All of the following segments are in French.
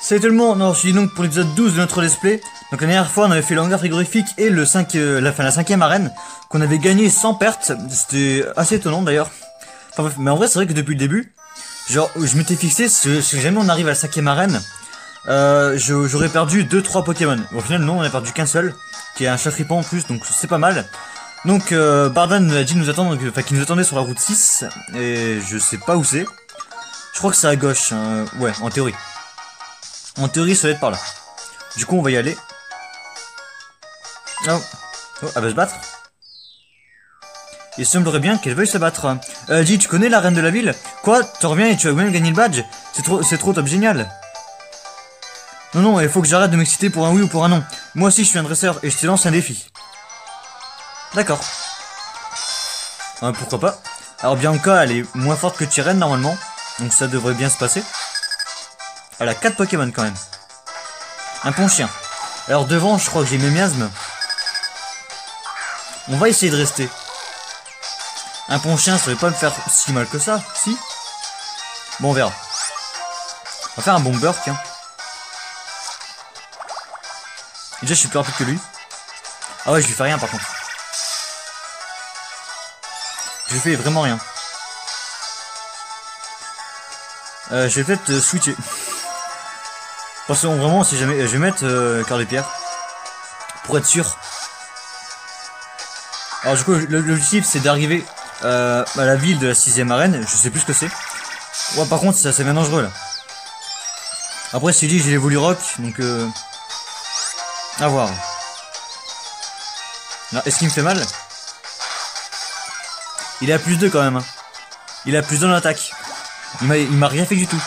Salut tout le monde, on se retrouve donc pour l'épisode 12 de notre let's play. Donc la dernière fois on avait fait l'hangar frigorifique et la cinquième arène qu'on avait gagné sans perte. C'était assez étonnant d'ailleurs. Enfin bref, mais en vrai c'est vrai que depuis le début, genre je m'étais fixé, si jamais on arrive à la cinquième arène, j'aurais perdu 2-3 Pokémon. Au final non, on a perdu qu'un seul, qui est un Chatripan en plus, donc c'est pas mal. Donc Bardan nous a dit nous attendre, enfin qu'il nous attendait sur la route 6, et je sais pas où c'est. Je crois que c'est à gauche, ouais, en théorie. En théorie, ça doit être par là. Du coup, on va y aller. Oh, oh, elle va se battre. Il semblerait bien qu'elle veuille se battre. Dis, tu connais la reine de la ville? Quoi? Tu reviens et tu vas même gagner le badge? C'est trop top génial. Non, non, il faut que j'arrête de m'exciter pour un oui ou pour un non. Moi aussi, je suis un dresseur et je te lance un défi. D'accord. Pourquoi pas? Alors, Bianca, elle est moins forte que Tyrène, normalement. Donc ça devrait bien se passer. Elle a 4 Pokémon quand même. Un Ponchien. Alors devant, je crois que j'ai mes miasmes. On va essayer de rester. Un Ponchien, ça va pas me faire si mal que ça, si? Bon, on verra. On va faire un bon burk. Hein. Déjà, je suis plus rapide que lui. Ah ouais, je lui fais rien par contre. Je lui fais vraiment rien. Je vais peut-être switcher. Parce que vraiment, si jamais, je vais mettre cœur de pierre. Pour être sûr. Alors du coup, l'objectif c'est d'arriver à la ville de la 6ème arène. Je sais plus ce que c'est. Ouais, par contre, c'est bien dangereux là. Après, c'est dit, j'ai l'évolu rock, donc à voir. Est-ce qu'il me fait mal? Il est à plus 2 quand même. Hein. Il est à plus 2 dans l'attaque. Il m'a rien fait du tout.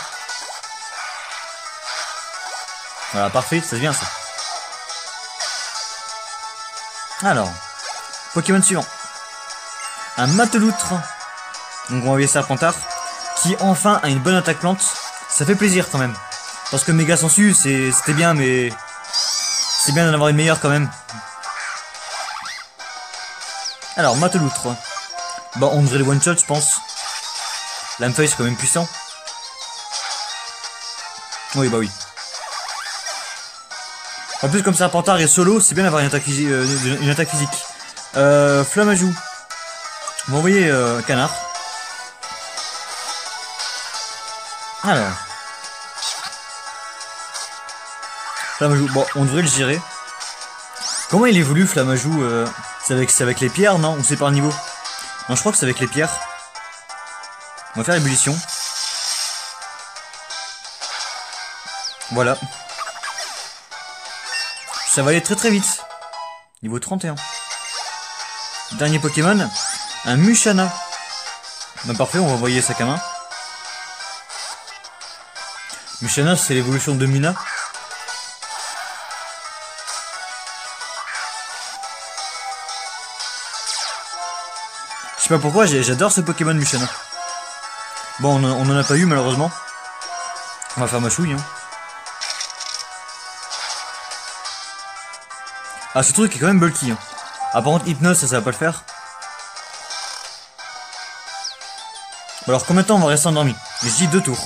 Voilà, parfait, ça se vient ça. Alors, Pokémon suivant. Un Mateloutre. Donc on va envoyer Serpentard. Qui enfin a une bonne attaque plante. Ça fait plaisir quand même. Parce que Méga Sensu, c'était bien, mais c'est bien d'en avoir une meilleure quand même. Alors, Mateloutre. Bon, on devrait le one shot, je pense. Lamefeuille, c'est quand même puissant. Oui, bah oui. En plus, comme Serpentard est solo, c'est bien d'avoir une attaque physique. Flammajou. On va envoyer Canard. Alors. Flammajou. Bon, on devrait le gérer. Comment il évolue, Flammajou? C'est avec les pierres, non? Ou c'est par niveau? Non, je crois que c'est avec les pierres. On va faire ébullition. Voilà. Ça va aller très très vite. Niveau 31. Dernier Pokémon. Un Mushana. Bah parfait, on va envoyer sac à main. Mushana, c'est l'évolution de Muna. Je sais pas pourquoi, j'adore ce Pokémon Mushana. Bon, on en a pas eu malheureusement. On va faire ma chouille. Hein. Ah, ce truc est quand même bulky. Hein. Ah, par contre, Hypnose, ça va pas le faire. Bon, alors, combien de temps on va rester endormi? Je dis 2 tours.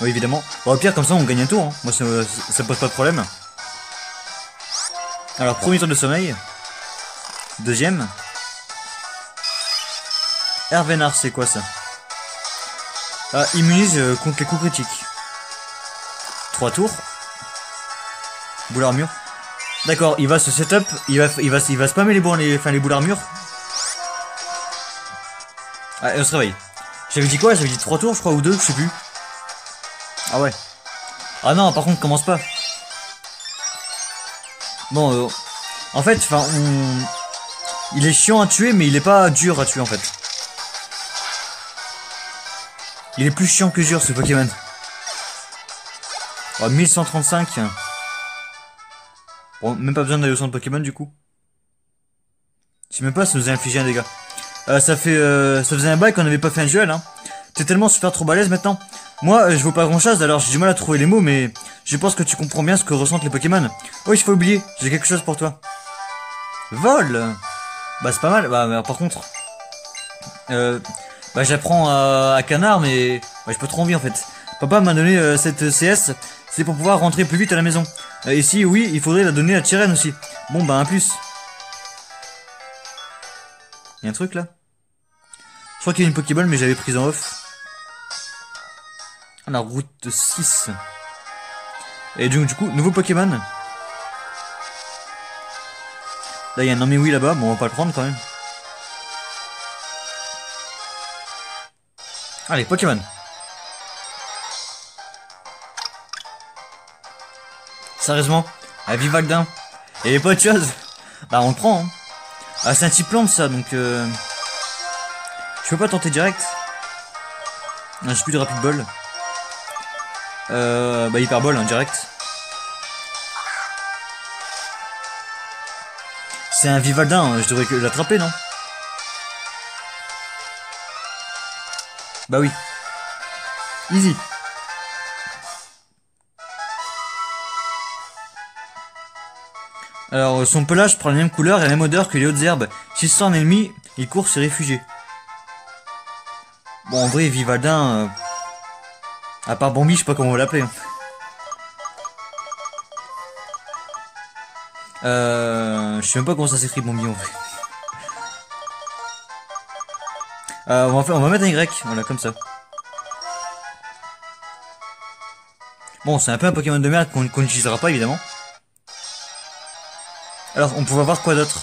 Oui, évidemment. Bon, au pire, comme ça, on gagne un tour. Hein. Moi, ça pose pas de problème. Alors, premier tour de sommeil. Deuxième. Hervénard, c'est quoi ça? Ah, immunise contre les coups critiques. 3 tours. Boule armure. D'accord, il va se setup, il va spammer les boules armure. Ah, et on se réveille. J'avais dit quoi? J'avais dit 3 tours, je crois, ou 2, je sais plus. Ah ouais. Ah non, par contre, commence pas. Bon, en fait, enfin, il est chiant à tuer, mais il est pas dur à tuer, en fait. Il est plus chiant que dur, ce Pokémon. Oh, 1135. Bon, même pas besoin d'aller au centre Pokémon du coup. Je sais même pas si ça nous a infligé un dégât. Ça faisait un bail qu'on avait pas fait un duel. Hein. T'es tellement super trop balèze maintenant. Moi, je vaux pas grand chose, alors j'ai du mal à trouver les mots, mais je pense que tu comprends bien ce que ressentent les Pokémon. Oh, il faut oublier, j'ai quelque chose pour toi. Vol. Bah c'est pas mal. Bah par contre, bah j'apprends à Canard, mais bah, j'ai pas trop envie en fait. Papa m'a donné cette CS, c'est pour pouvoir rentrer plus vite à la maison. Ici, oui, il faudrait la donner à Tyren aussi. Bon, bah un plus. Y'a un truc là? Je crois qu'il y a une Pokéball, mais j'avais prise en off. La route 6. Et du coup, nouveau Pokémon. Là, il y a un Amiwi là-bas. Bon, on va pas le prendre quand même. Allez, Pokémon. Sérieusement, à Vivaldin. Et pas autre chose. Bah, on le prend. Hein. Ah, c'est un type plante ça, donc je peux pas tenter direct. Ah, j'ai plus de rapid ball. Bah, hyper ball, hein, direct. C'est un Vivaldin, je devrais l'attraper, non? Bah oui. Easy. Alors, son pelage prend la même couleur et la même odeur que les autres herbes. S'il sent un ennemi, il court se réfugier. Bon, en vrai, Vivaldin... à part Bambi, je sais pas comment on va l'appeler. Hein. Je sais même pas comment ça s'écrit Bambi en vrai. On va mettre un Y, voilà, comme ça. Bon, c'est un peu un Pokémon de merde qu'on n'utilisera pas, évidemment. Alors, on pouvait avoir quoi d'autre?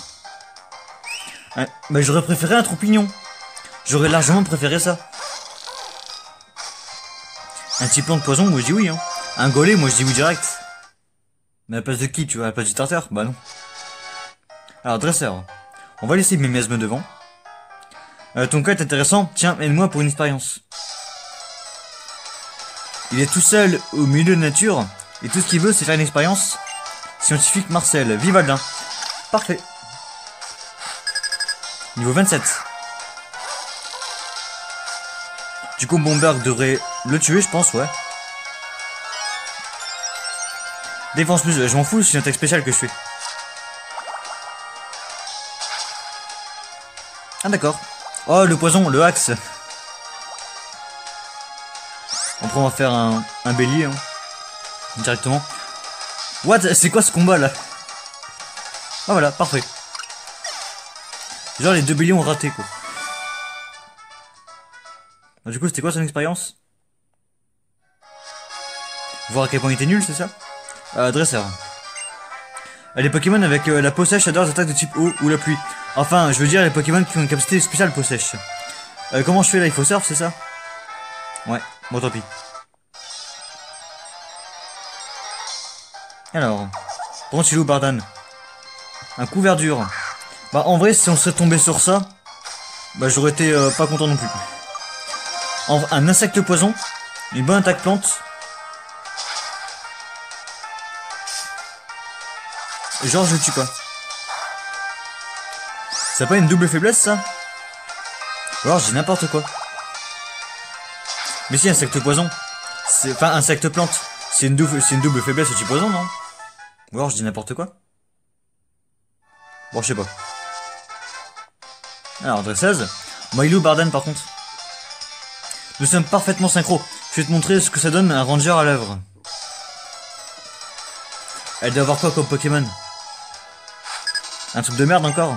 Bah, j'aurais préféré un Troupignon. J'aurais largement préféré ça. Un petit plan de poison, moi je dis oui. Hein. Un Golem, moi je dis oui direct. Mais à la place de qui, tu vois? À la place du starter? Bah non. Alors, dresseur. On va laisser mes miasmes devant. Ton cas est intéressant. Tiens, aide-moi pour une expérience. Il est tout seul au milieu de nature. Et tout ce qu'il veut, c'est faire une expérience. Scientifique Marcel. Vivaldin. Parfait. Niveau 27. Du coup, Bomberg devrait le tuer, je pense, ouais. Défense plus, je m'en fous, c'est une attaque spéciale que je fais. Ah d'accord. Oh, le poison, le axe. Après, on va faire un bélier, hein. Directement. What? C'est quoi ce combat, là? Ah voilà, parfait. Genre, les deux béliers ont raté, quoi. Du coup, c'était quoi son expérience? Voir à quel point il était nul, c'est ça? Dresseur. Les Pokémon avec la peau sèche adorent les attaques de type eau ou la pluie. Enfin, je veux dire les Pokémon qui ont une capacité spéciale peau sèche. Comment je fais là? Il faut surf, c'est ça? Ouais, bon tant pis. Alors, Bronchilo Bardan. Un coup verdure. Bah en vrai, si on serait tombé sur ça, bah j'aurais été pas content non plus. Un insecte poison, une bonne attaque plante. Genre je le tue pas. C'est pas une double faiblesse ça? Ou alors je dis n'importe quoi. Mais si insecte poison, enfin insecte plante, c'est une double faiblesse au type poison, non? Ou alors je dis n'importe quoi. Bon je sais pas. Alors dressage. Mailou Bardan par contre. Nous sommes parfaitement synchro. Je vais te montrer ce que ça donne un ranger à l'œuvre. Elle doit avoir quoi comme Pokémon? Un truc de merde encore.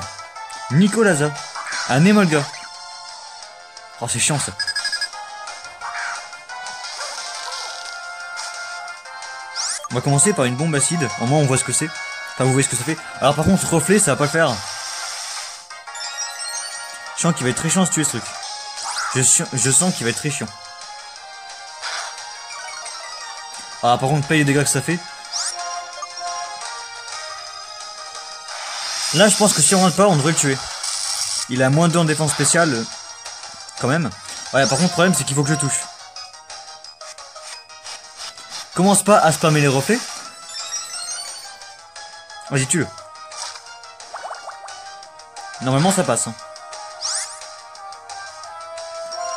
Nicolaza. Un Emolga. Oh c'est chiant ça. On va commencer par une bombe acide. Au moins on voit ce que c'est. Enfin vous voyez ce que ça fait. Alors par contre reflet ça va pas le faire. Je sens qu'il va être très chiant de tuer ce truc. Je sens qu'il va être très chiant. Ah par contre paye les dégâts que ça fait. Là je pense que si on rentre pas on devrait le tuer. Il a moins 2 en défense spéciale. Quand même. Ouais par contre le problème c'est qu'il faut que je touche. Commence pas à spammer les reflets. Vas-y tue-le. Normalement ça passe. Hein.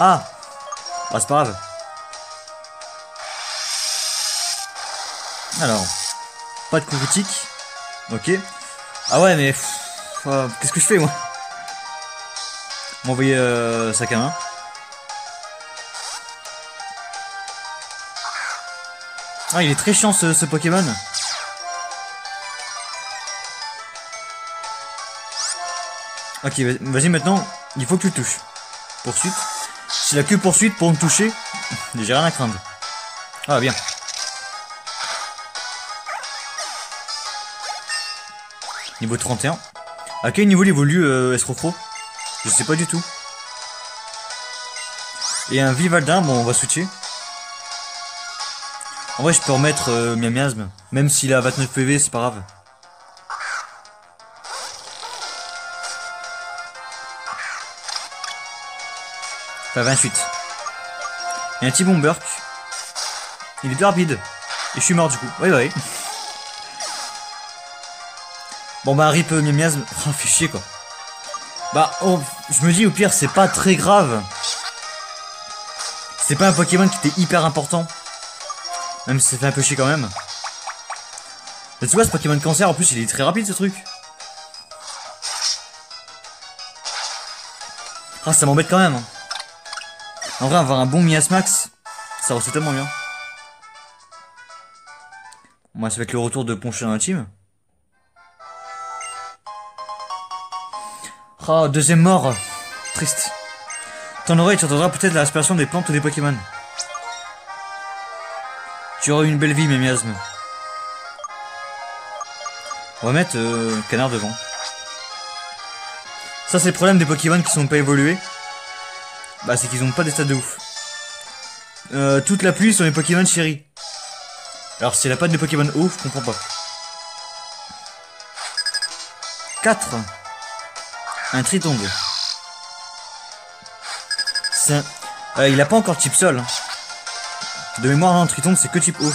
Ah bah c'est pas grave. Alors. Pas de coup critique. Ok. Ah ouais mais... qu'est-ce que je fais moi? M'envoyer sac à main. Ah, il est très chiant ce Pokémon. Ok, vas-y maintenant, il faut que tu le touches. Poursuite. C'est la queue poursuite pour me toucher. J'ai rien à craindre. Ah, bien. Niveau 31. À quel niveau il évolue Escrocro? Je sais pas du tout. Et un Vivaldin, bon, on va switcher. En vrai, je peux remettre Miasme. Même s'il a 29 PV, c'est pas grave. Enfin, 28. Et un petit Bomberk. Il est plus rapide. Et je suis mort du coup. Oui, oui. Bon, bah, rip Miasme. Oh, fait chier quoi. Bah, oh, je me dis au pire, c'est pas très grave. C'est pas un Pokémon qui était hyper important. Même si ça fait un peu chier quand même. Mais tu vois, ce Pokémon cancer, en plus, il est très rapide ce truc. Ah, ça m'embête quand même. Hein. En vrai, avoir un bon Miasmax, ça ressemble tellement bien. Moi, ça va être le retour de Ponché dans la team. Oh, deuxième mort. Triste. Ton oreille, tu entendras peut-être la respiration des plantes ou des Pokémon. Tu auras une belle vie, mes miasmes. On va mettre canard devant. Ça, c'est le problème des Pokémon qui sont pas évolués. Bah, c'est qu'ils ont pas des stats de ouf. Toute la pluie sont les Pokémon chéris. Alors, si elle a pas de Pokémon haut, je comprends pas. 4. Un Tritongue. Il a pas encore type sol. Hein. De mémoire, non, Tritongue, c'est que type haut.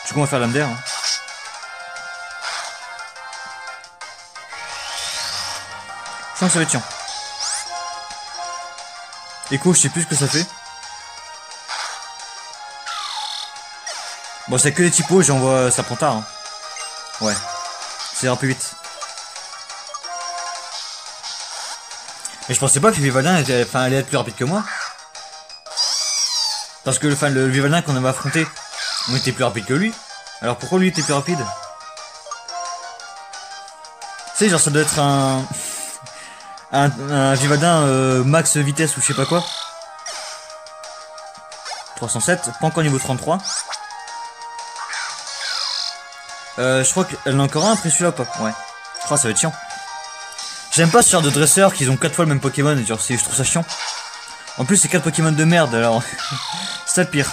Du coup, on va faire l'âme d'air. Hein. Je sens que ça va être chiant. Écho, je sais plus ce que ça fait. Bon, c'est que les typos, j'envoie. Ça prend tard. Hein. Ouais. Ça ira plus vite. Mais je pensais pas que le Vivaldin allait être plus rapide que moi. Parce que le Vivaldin qu'on avait affronté, on était plus rapide que lui. Alors pourquoi lui était plus rapide? Tu sais, genre ça doit être un Vivaldin max vitesse ou je sais pas quoi. 307, pas encore niveau 33. Je crois qu'elle en a encore un après celui-là ou pas? Ouais. Oh, ça va être chiant. J'aime pas ce genre de dresseurs qui ont 4 fois le même Pokémon, genre je trouve ça chiant. En plus c'est 4 Pokémon de merde alors. C'est ça le pire.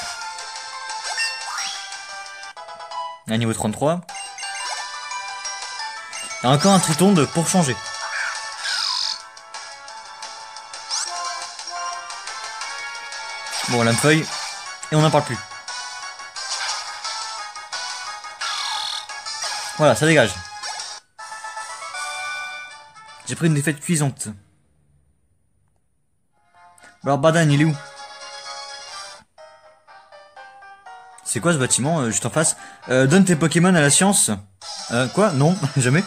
À niveau 33. Il y a encore un Tritonde pour changer. Bon, lame feuille. Et on n'en parle plus. Voilà, ça dégage. J'ai pris une défaite cuisante. Alors Badan, il est où? C'est quoi ce bâtiment juste en face? Donne tes Pokémon à la science. Quoi? Non, jamais.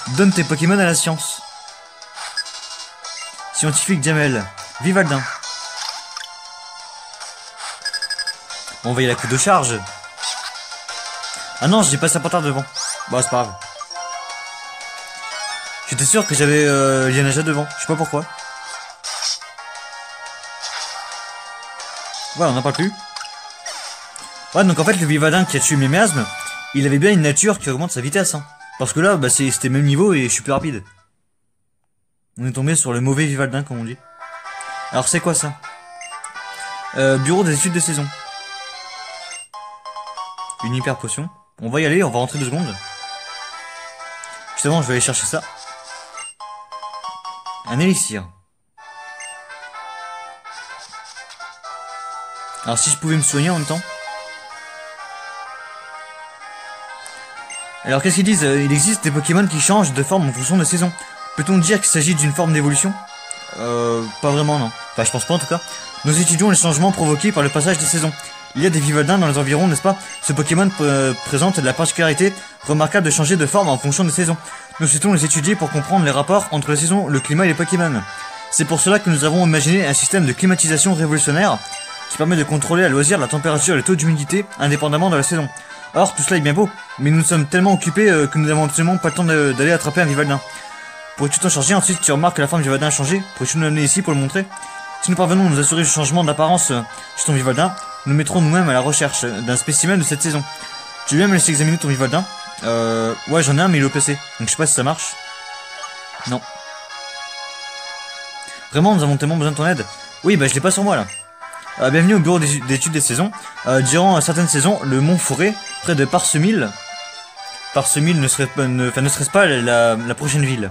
Donne tes Pokémon à la science. Scientifique Jamel. Vivaldin. On va y aller à coup de charge. Ah non, j'ai passé un portard devant. Bon, c'est pas grave. J'étais sûr que j'avais Lianaja devant. Je sais pas pourquoi. Voilà, on n'en parle plus. Ouais, donc en fait, le Vivaldin qui a tué mes miasmes, il avait bien une nature qui augmente sa vitesse. Hein. Parce que là, bah, c'était même niveau et je suis plus rapide. On est tombé sur le mauvais Vivaldin, comme on dit. Alors, c'est quoi ça? Bureau des études de saison. Une hyper potion. On va y aller, on va rentrer 2 secondes. Justement, je vais aller chercher ça. Un élixir. Alors si je pouvais me soigner en même temps. Alors qu'est-ce qu'ils disent? Il existe des Pokémon qui changent de forme en fonction de saison. Peut-on dire qu'il s'agit d'une forme d'évolution? Pas vraiment non. Enfin je pense pas en tout cas. Nous étudions les changements provoqués par le passage des saisons. Il y a des Vivaldins dans les environs, n'est-ce pas? Ce Pokémon présente la particularité remarquable de changer de forme en fonction des saisons. Nous souhaitons les étudier pour comprendre les rapports entre les saisons, le climat et les Pokémon. C'est pour cela que nous avons imaginé un système de climatisation révolutionnaire. qui permet de contrôler à loisir la température et le taux d'humidité indépendamment de la saison. Or, tout cela est bien beau, mais nous sommes tellement occupés que nous n'avons absolument pas le temps d'aller attraper un Vivaldin. Pourrais-tu t'en charger? Ensuite, tu remarques que la forme du Vivaldin a changé. Pourrais-tu nous l'amener ici pour le montrer? Si nous parvenons à nous assurer du changement d'apparence chez ton Vivaldin, nous mettrons nous-mêmes à la recherche d'un spécimen de cette saison. Tu veux bien me laisser examiner ton Vivaldin? Ouais, j'en ai un, mais il est au PC, donc je sais pas si ça marche. Non. Vraiment, nous avons tellement besoin de ton aide. Oui, bah je l'ai pas sur moi là. Bienvenue au bureau d'études des saisons. Durant certaines saisons, le mont Forêt, près de Parsemil ne serait-ce pas la prochaine ville,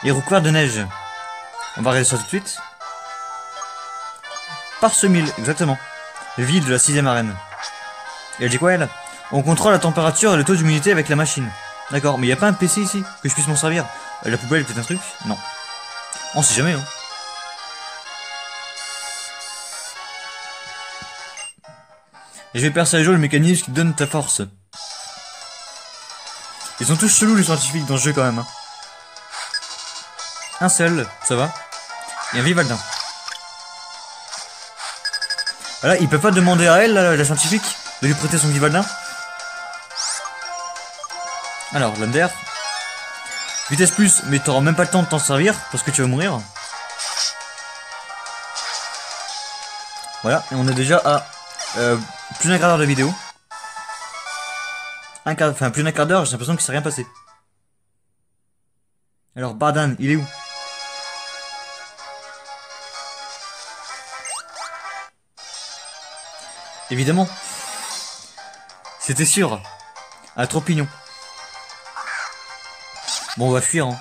est recouvert de neige. On va regarder ça tout de suite. Parsemil, exactement. Ville de la 6ème arène. Et elle dit quoi elle? On contrôle la température et le taux d'humidité avec la machine. D'accord, mais y a pas un PC ici que je puisse m'en servir? La poubelle est peut-être un truc? Non. On sait jamais, hein. Et je vais percer à jour le mécanisme qui donne ta force. Ils sont tous chelous les scientifiques dans ce jeu quand même. Hein. Un seul, ça va. Et un Vivaldin. Voilà, ils peuvent pas demander à elle, la scientifique, de lui prêter son Vivaldin. Alors, Lander. Vitesse plus, mais t'auras même pas le temps de t'en servir, parce que tu vas mourir. Voilà, et on est déjà à plus d'un quart d'heure de vidéo. Plus d'un quart d'heure, j'ai l'impression qu'il s'est rien passé. Alors, Bardan, il est où? Évidemment. C'était sûr. À trop pignon. Bon, on va fuir. Hein.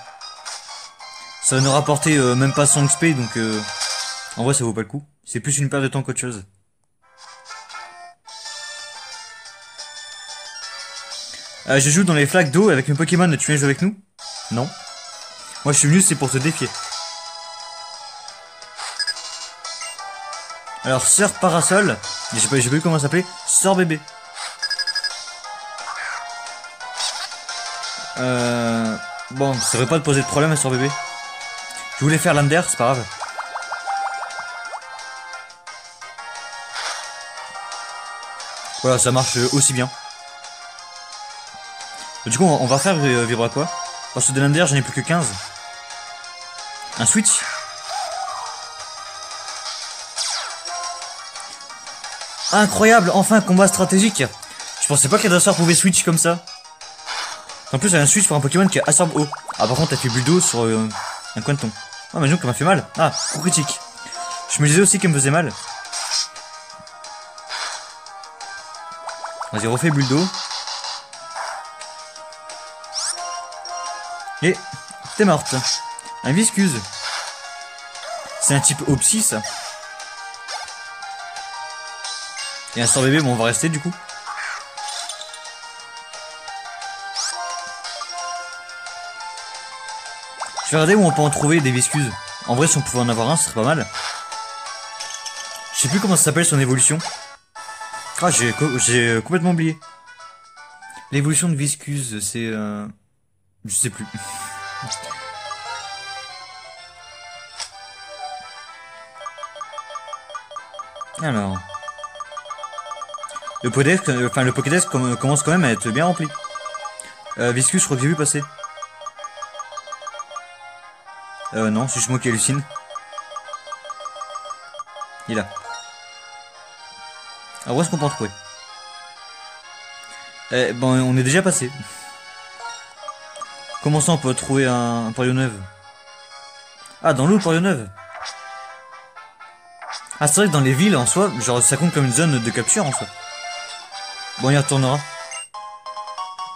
Ça va nous rapporter même pas 100 XP, donc en vrai, ça vaut pas le coup. C'est plus une perte de temps qu'autre chose. Je joue dans les flaques d'eau avec mes Pokémon. Tu viens jouer avec nous? Non. Moi, je suis venu, c'est pour te défier. Alors, Sœur Parasol, j'ai pas vu comment ça s'appelait. Sœur Bébé. Bon, ça devrait pas te poser de problème, Sœur Bébé. Je voulais faire Lander, c'est pas grave. Voilà, ça marche aussi bien. Du coup, on va faire vibrer à quoi? Parce que de Lander, j'en ai plus que 15. Un switch? Incroyable, enfin un combat stratégique. Je pensais pas qu'Adresseur pouvait switch comme ça. En plus, elle a un switch pour un Pokémon qui absorbe eau. Ah, par contre, t'as fait bulle d'eau sur un coin de ton. Ah, mais non, qu'elle m'a fait mal. Ah, coup critique. Je me disais aussi qu'elle me faisait mal. Vas-y, refais bulle d'eau. Et t'es morte. Un Viscuse. C'est un type Opsy, ça. Et un Sœur Bébé, bon, on va rester du coup. Je vais regarder où on peut en trouver des Viscuses. En vrai, si on pouvait en avoir un, ce serait pas mal. Je sais plus comment ça s'appelle son évolution. Ah, j'ai complètement oublié. L'évolution de Viscuse, c'est... Je sais plus. Alors... Le Pokédex commence quand même à être bien rempli. Viscus, je crois que j'ai vu passer. Non, c'est juste moi qui hallucine. Il est là. Alors où est-ce qu'on peut en trouver? Bon, on est déjà passé. Comment ça on peut trouver un Porionneuve? Ah, dans l'eau, Porionneuve. Ah, c'est vrai que dans les villes, en soi, genre ça compte comme une zone de capture, en soi. Bon, on y retournera.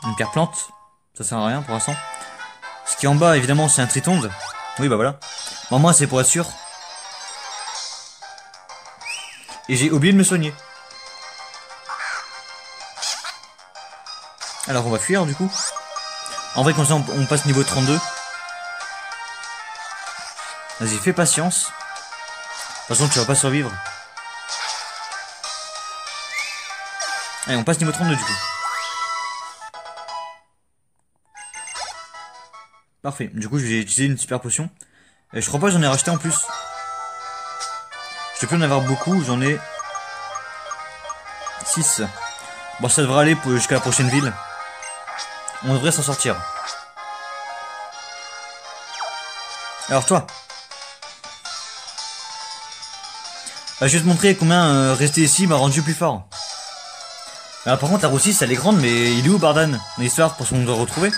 Une pierre plante. Ça sert à rien pour l'instant. Ce qui est en bas, évidemment, c'est un Tritonde. Oui, bah voilà. Bon, moi, c'est pour être sûr. Et j'ai oublié de me soigner. Alors, on va fuir, du coup. En vrai, comme ça, on passe niveau 32. Vas-y, fais patience. De toute façon, tu vas pas survivre. Allez, on passe niveau 32, du coup. Parfait. Du coup, j'ai utilisé une super potion. Et je crois pas que j'en ai racheté en plus. Je peux plus en avoir beaucoup. J'en ai 6. Bon, ça devrait aller jusqu'à la prochaine ville. On devrait s'en sortir. Alors toi, bah, je vais te montrer combien rester ici m'a rendu plus fort. Alors, par contre la route 6 elle est grande, mais il est où Bardan dans l'histoire pour qu'on doit retrouver?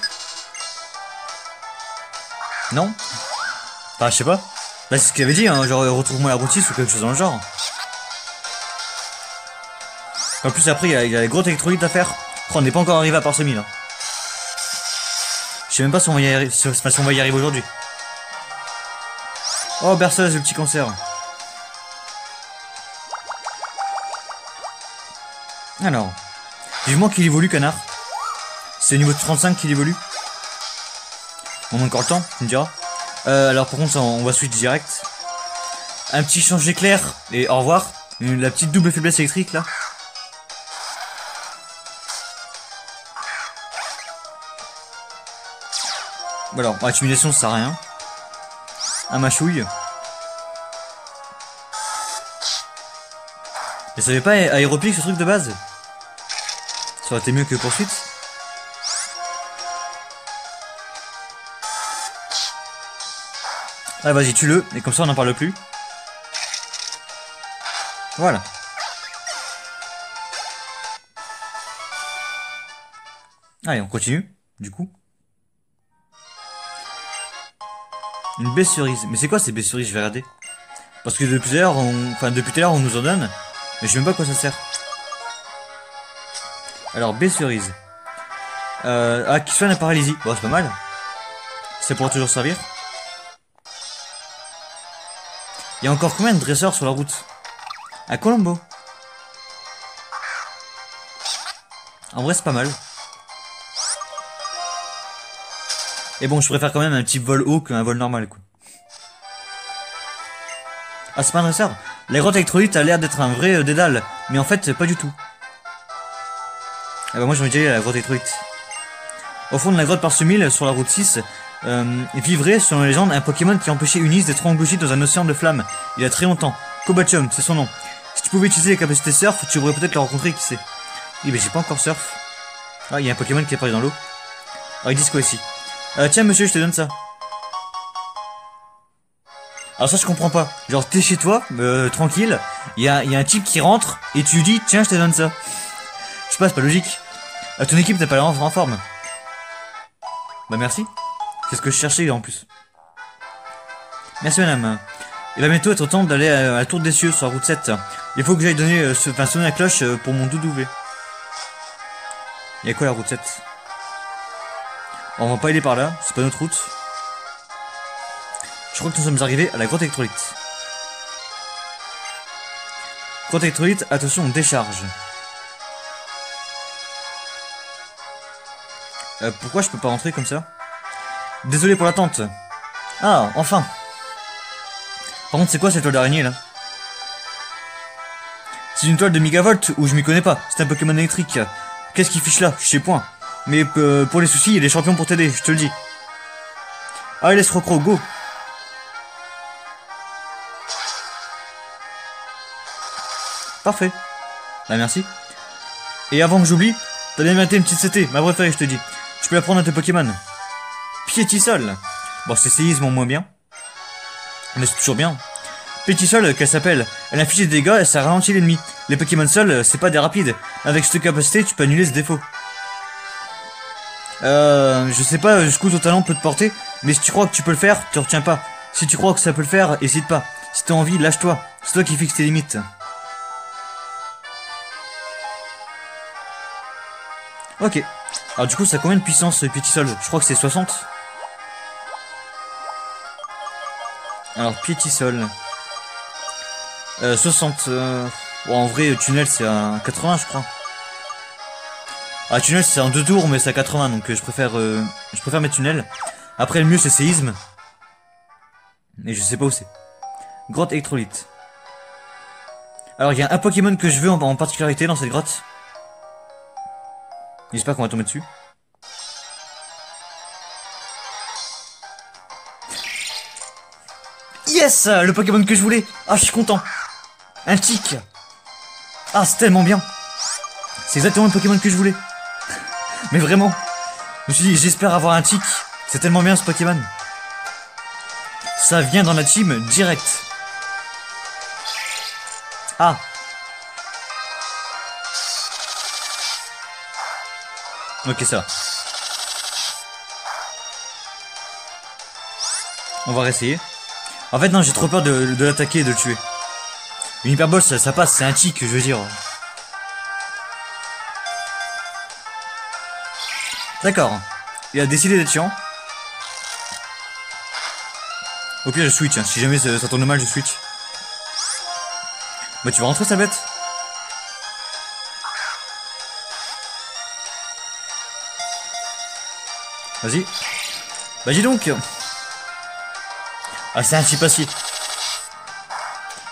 Non? Enfin je sais pas. Bah c'est ce qu'il avait dit, hein, genre retrouve-moi la route 6 ou quelque chose dans le genre. En plus après il y a les grottes électroniques à faire. Oh, on n'est pas encore arrivé à Parsemille là. Je sais même pas si on va y arriver, si on va y arriver aujourd'hui. Oh berceuse, le petit cancer. Alors, vivement qu'il évolue, canard. C'est au niveau de 35 qu'il évolue. On a encore le temps, tu me diras. Alors par contre, on va switch direct. Un petit change d'éclair et au revoir. La petite double faiblesse électrique là. Voilà, accumulation ça sert à rien. Un machouille. Mais ça avait pas aéropique ce truc de base? Ça aurait été mieux que poursuite. Ah vas-y tue-le, et comme ça on n'en parle plus. Voilà. Allez on continue, du coup. Une baie cerise. Mais c'est quoi ces baies cerises? Je vais regarder. Parce que depuis tout à l'heure, on nous en donne. Mais je sais même pas à quoi ça sert. Alors, baie cerise. Qui soigne la paralysie. Bon, c'est pas mal. Ça pourra toujours servir. Il y a encore combien de dresseurs sur la route? À Colombo. En vrai, c'est pas mal. Et bon, je préfère quand même un petit vol haut qu'un vol normal, quoi. Ah, c'est pas un dresseur? La grotte électrolite a l'air d'être un vrai dédale, mais en fait, pas du tout. Ah bah moi, j'ai envie d'y aller à la grotte électrolite. Au fond de la grotte Parsemille, sur la route 6, vivrait, selon la légende, un Pokémon qui empêchait Unis d'être englouti dans un océan de flammes, il y a très longtemps. Cobatium, c'est son nom. Si tu pouvais utiliser les capacités surf, tu pourrais peut-être le rencontrer, qui sait. Oui, mais j'ai pas encore surf. Ah, il y a un Pokémon qui est apparu dans l'eau. Alors, ils disent quoi ici? Tiens monsieur, je te donne ça. Alors ça je comprends pas. Genre t'es chez toi, tranquille, il y a un type qui rentre et tu lui dis tiens je te donne ça. Je sais pas, c'est pas logique. Ton équipe n'a pas l'air en forme. Bah merci. C'est ce que je cherchais en plus. Merci madame. Il va bientôt être temps d'aller à la tour des cieux sur la route 7. Il faut que j'aille donner, sonner la cloche pour mon doudou V. Il y a quoi la route 7? On va pas aller par là, c'est pas notre route. Je crois que nous sommes arrivés à la grotte électrolite. Grotte électrolite, attention, décharge. Pourquoi je peux pas rentrer comme ça? Désolé pour l'attente. Ah, enfin. Par contre, c'est quoi cette toile d'araignée là? C'est une toile de Megavolt ou je m'y connais pas. C'est un Pokémon électrique. Qu'est-ce qu'il fiche là? Je sais point. Mais pour les soucis, il y a des champions pour t'aider, je te le dis. Allez, l'escroc, go! Parfait. Ah, merci. Et avant que j'oublie, t'as bien maté une petite CT, ma préférée, je te dis. Tu peux la prendre à tes Pokémon. Piétisol. Bon, c'est séisme en moins bien. Mais c'est toujours bien. Pétisol, qu'elle s'appelle. Elle inflige des dégâts et ça ralentit l'ennemi. Les Pokémon seuls, c'est pas des rapides. Avec cette capacité, tu peux annuler ce défaut. Je sais pas jusqu'où ton talent peut te porter, mais si tu crois que tu peux le faire, te retiens pas. Si tu crois que ça peut le faire, hésite pas. Si t'as envie, lâche-toi. C'est toi qui fixes tes limites. Ok. Alors du coup, ça a combien de puissance, Piétisol? Je crois que c'est 60. Alors, Piétisol. 60. Bon, en vrai, tunnel, c'est à 80, je crois. Ah, tunnel, c'est en 2 tours, mais c'est à 80, donc je préfère mettre tunnel. Après, le mieux, c'est séisme. Mais je sais pas où c'est. Grotte électrolite. Alors, il y a un Pokémon que je veux en particularité dans cette grotte. J'espère qu'on va tomber dessus. Yes! Le Pokémon que je voulais! Ah, je suis content! Un tic! Ah, c'est tellement bien! C'est exactement le Pokémon que je voulais. Mais vraiment. Je me suis dit, j'espère avoir un tic. C'est tellement bien ce Pokémon. Ça vient dans la team direct. Ah. Ok, ça va. On va réessayer. En fait, non, j'ai trop peur de l'attaquer et de le tuer. Une hyperbole, ça passe, c'est un tic, je veux dire. D'accord. Il a décidé d'être chiant. Au pire, je switch. Hein. Si jamais ça tourne mal, je switch. Bah, tu vas rentrer, sa bête. Vas-y. Bah, dis donc. Ah, c'est un chipassier.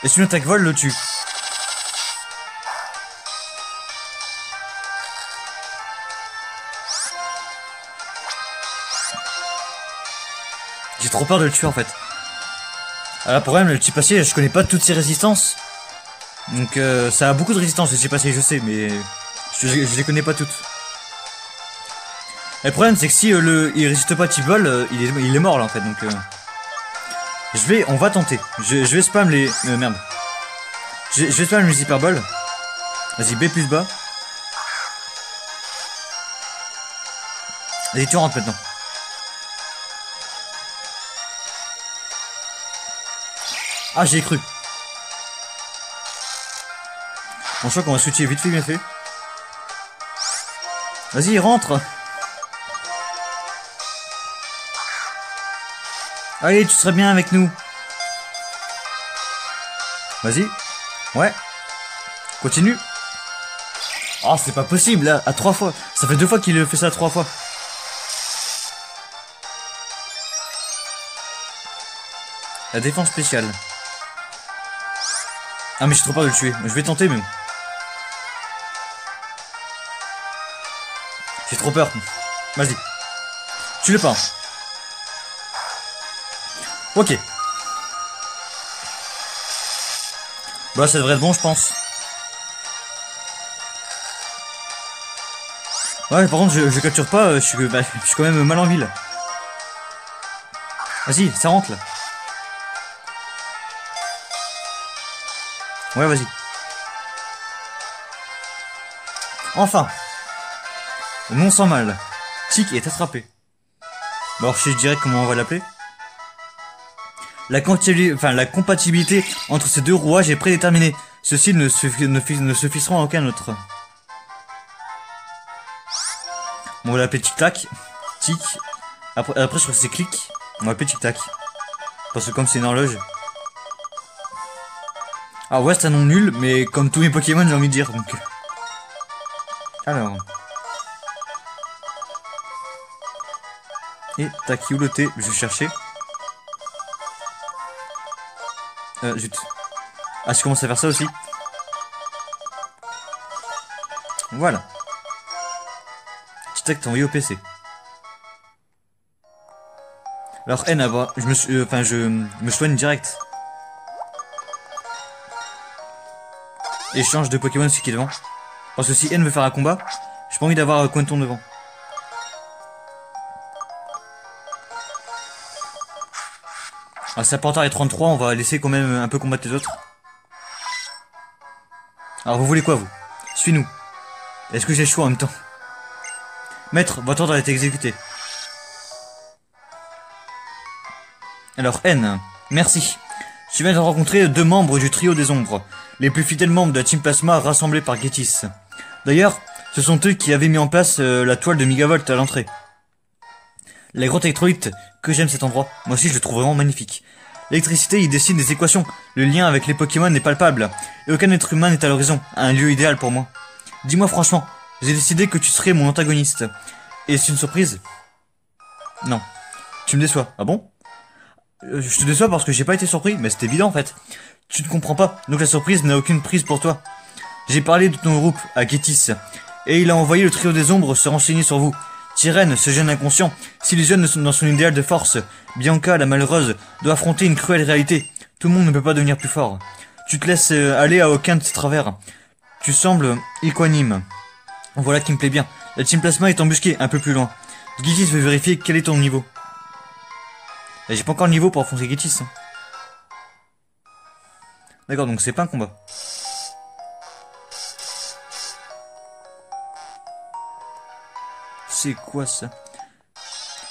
Et si une attaque vol le tue. J'ai trop peur de le tuer en fait. Alors le problème, le chipassier, je connais pas toutes ses résistances. Donc ça a beaucoup de résistance le chipassier, je sais, mais je les connais pas toutes. Et le problème c'est que si il résiste pas à T-Ball, il est mort là en fait, donc on va tenter. Je vais spam les... merde. Je vais spam les hyperballs. Vas-y, B plus bas. Vas-y, tu rentres maintenant. Ah, j'y ai cru. Bon, je crois qu'on va switcher vite fait, bien fait. Vas-y, rentre. Allez, tu serais bien avec nous. Vas-y. Ouais. Continue. Oh, c'est pas possible, là, à 3 fois. Ça fait 2 fois qu'il fait ça 3 fois. La défense spéciale. Ah, mais j'ai trop peur de le tuer. Je vais tenter, mais... J'ai trop peur. Vas-y. Tue-le pas. Ok. Bah, ça devrait être bon, je pense. Ouais, par contre, je capture pas, je suis quand même mal en ville. Vas-y, ça rentre, là. Ouais, vas-y. Enfin. Non sans mal. Tic est attrapé. Bon, alors, je sais direct comment on va l'appeler. La compatibilité entre ces deux rouages est prédéterminée. Ceux-ci ne se fixeront à aucun autre. Bon, on va l'appeler Tic-Tac. Tic. Après, je crois que c'est Clic. On va l'appeler Tic-Tac. Parce que comme c'est une horloge. Ah ouais, c'est un nom nul, mais comme tous mes Pokémon, j'ai envie de dire, donc... Alors... Et tac, où le T, je vais chercher. Zut. Ah, je commence à faire ça aussi. Voilà. Tic-Tac, t'as envoyé au PC. Alors N, je me soigne direct. Et je change de Pokémon celui qui est devant. Parce que si N veut faire un combat, j'ai pas envie d'avoir Quenton devant. Ah, Serpentard est 33, on va laisser quand même un peu combattre les autres. Alors vous voulez quoi vous? Suis-nous. Est-ce que j'ai le choix en même temps? Maître, votre ordre a été exécuté. Alors N, merci. Tu viens de rencontrer 2 membres du trio des ombres, les plus fidèles membres de la Team Plasma rassemblés par Getis. D'ailleurs, ce sont eux qui avaient mis en place la toile de Megavolt à l'entrée. La grotte électrolyte, que j'aime cet endroit. Moi aussi je le trouve vraiment magnifique. L'électricité y dessine des équations, le lien avec les Pokémon n'est palpable, et aucun être humain n'est à l'horizon, un lieu idéal pour moi. Dis-moi franchement, j'ai décidé que tu serais mon antagoniste. Et c'est une surprise? Non. Tu me déçois, ah bon? Je te déçois parce que j'ai pas été surpris, mais c'est évident en fait. Tu ne comprends pas, donc la surprise n'a aucune prise pour toi. J'ai parlé de ton groupe à Getis, et il a envoyé le trio des ombres se renseigner sur vous. Tyrène, ce jeune inconscient, s'illusionne dans son idéal de force. Bianca, la malheureuse, doit affronter une cruelle réalité. Tout le monde ne peut pas devenir plus fort. Tu te laisses aller à aucun de ses travers. Tu sembles équanime. Voilà qui me plaît bien. La Team Plasma est embusquée un peu plus loin. Gitis veut vérifier quel est ton niveau. Et j'ai pas encore le niveau pour affronter Gitis. Hein. D'accord, donc c'est pas un combat. C'est quoi ça?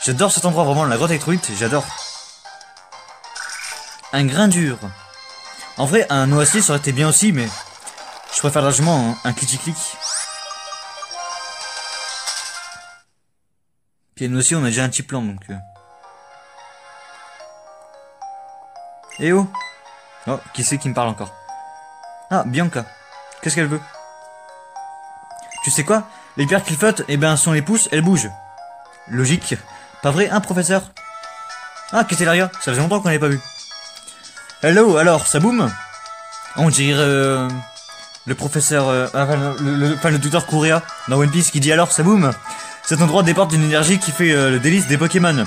J'adore cet endroit, vraiment, la grotte électrolyte, j'adore. Un grain dur. En vrai, un oasis ça aurait été bien aussi, mais je préfère largement un clic-clic. Puis nous aussi, on a déjà un petit plan, donc... Eh oh! Oh, qui c'est qui me parle encore? Ah, Bianca. Qu'est-ce qu'elle veut? Tu sais quoi? Les pierres qui flottent, eh ben, sont les pouces, elles bougent. Logique. Pas vrai, hein, professeur? Ah, Castellaria, ça faisait longtemps qu'on n'avait pas vu. Hello, alors, ça boum? On dirait le professeur, le docteur Kurea dans One Piece qui dit alors, ça boum? Cet endroit déporte d'une énergie qui fait le délice des Pokémon.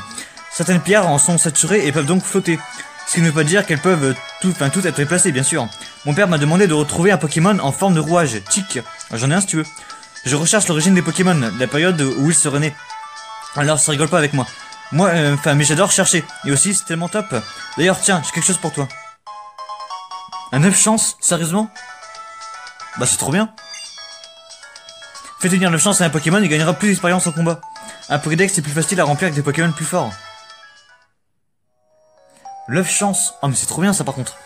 Certaines pierres en sont saturées et peuvent donc flotter. Ce qui ne veut pas dire qu'elles peuvent toutes être déplacées, bien sûr. Mon père m'a demandé de retrouver un Pokémon en forme de rouage, Tic. J'en ai un si tu veux. Je recherche l'origine des Pokémon, la période où ils seraient nés. Alors ça rigole pas avec moi. Mais j'adore chercher. Et aussi, c'est tellement top. D'ailleurs, tiens, j'ai quelque chose pour toi. Un 9 chances? Sérieusement? Bah c'est trop bien. Fais tenir 9 chances à un Pokémon et gagnera plus d'expérience en combat. Un Pokédex est plus facile à remplir avec des Pokémon plus forts. 9 chances. Oh mais c'est trop bien ça par contre.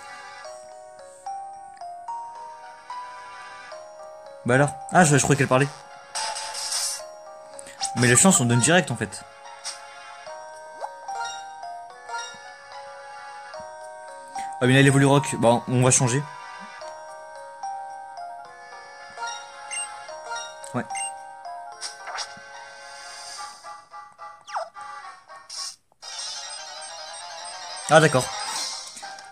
Bah alors? Ah je croyais qu'elle parlait. Mais les chances on donne direct en fait. Ah mais là il évolue rock. Bon on va changer. Ouais. Ah d'accord.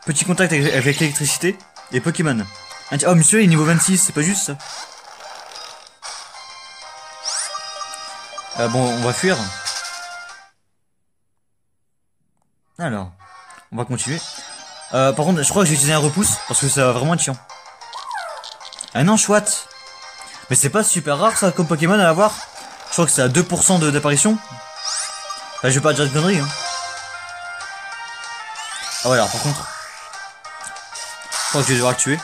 Petit contact avec l'électricité et Pokémon. Oh monsieur il est niveau 26, c'est pas juste ça. Bon on va fuir. Alors, on va continuer. Par contre je crois que j'ai utilisé un repousse parce que ça va vraiment être chiant. Ah non chouette. Mais c'est pas super rare ça comme Pokémon à avoir. Je crois que c'est à 2% d'apparition. Enfin je vais pas dire de conneries hein. Ah ouais alors par contre je crois que je vais devoir le tuer.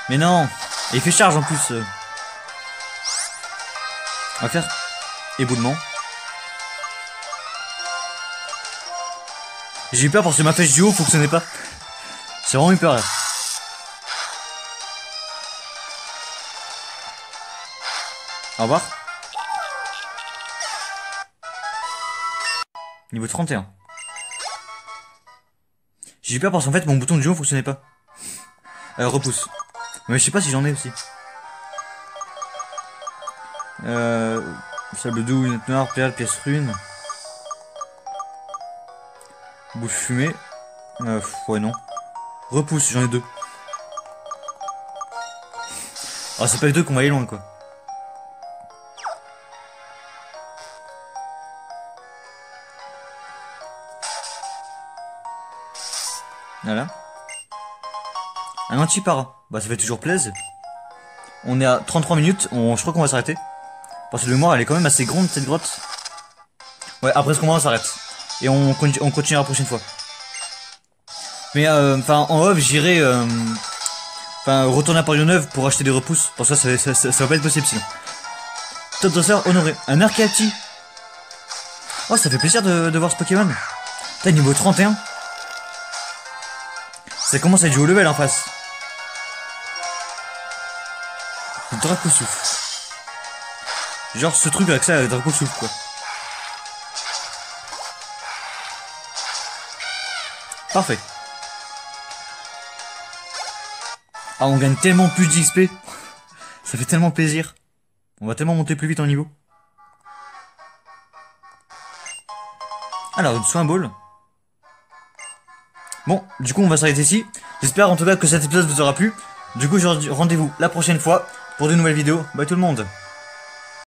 Mais non. Et il fait charge en plus. On va faire éboulement. J'ai eu peur parce que ma flèche du haut fonctionnait pas. J'ai vraiment eu peur là. Au revoir. Niveau 31. J'ai eu peur parce qu'en fait mon bouton de duo fonctionnait pas. Repousse. Mais je sais pas si j'en ai aussi. Sable doux, lunette noire, perle, pièce rune. Bouche fumée. Ouais non. Repousse, j'en ai 2. Ah c'est pas les deux qu'on va aller loin quoi. Voilà. Un anti-para. Bah ça fait toujours plaisir. On est à 33 minutes, je crois qu'on va s'arrêter. Parce que le mémoire elle est quand même assez grande cette grotte. Ouais après ce combat on s'arrête. Et on continuera la prochaine fois. Mais enfin en off j'irai retourner à Paris-Neuve pour acheter des repousses. Pour ça va pas être possible sinon. Top dresseur honoré. Un Arcati. Oh ça fait plaisir de voir ce Pokémon. T'as niveau 31. Ça commence à être du haut level en face. Le Draco souffle. Genre ce truc avec ça, le Draco souffle quoi. Parfait. Ah on gagne tellement plus d'XP. Ça fait tellement plaisir. On va tellement monter plus vite en niveau. Alors une soin ball. Bon, du coup on va s'arrêter ici. J'espère en tout cas que cet épisode vous aura plu. Du coup je vous dis rendez-vous la prochaine fois pour de nouvelles vidéos. Bye tout le monde.